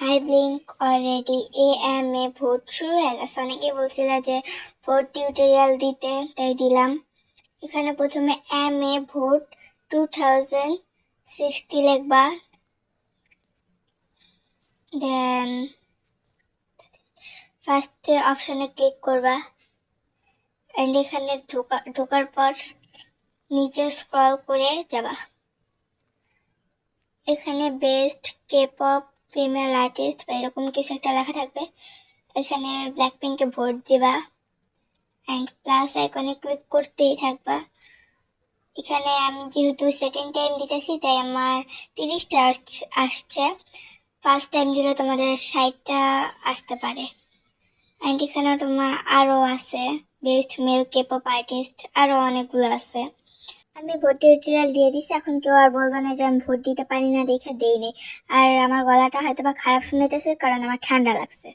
High blink already AMA vote শুরু হয়ে গেছে। অনেকে বলছিল যে ভোট টিউটোরিয়াল দিতে, তাই দিলাম। এখানে প্রথমে এম এ ভোট 2060 লিখবা, দেন ফার্স্ট অপশনে ক্লিক করবা এন্ড এখানে ঢোকার পর নিচে স্ক্রল করে যাবা। এখানে best K pop female artist বা এরকম কিছু একটা লেখা থাকবে। এখানে ব্ল্যাকপিঙ্কে ভোট দিবা অ্যান্ড প্লাস আইকনে ক্লিক করতেই থাকবা। এখানে আমি যেহেতু সেকেন্ড টাইম দিতেছি তাই আমার 30টা আসছে। ফার্স্ট টাইম দিলে তোমাদের 60টা আসতে পারে। অ্যান্ড এখানে তোমার আরও আছে best mail K pop artist, আরও অনেকগুলো আছে। আমি ভোট টিউটোরিয়াল দিয়ে দিছি, এখন কেউ আর বলবে না যে আমি ভোট দিতে পারি না দেখে দেই নেই। আর আমার গলাটা হয়তো বা খারাপ শুনতেছে কারণ আমার ঠান্ডা লাগছে।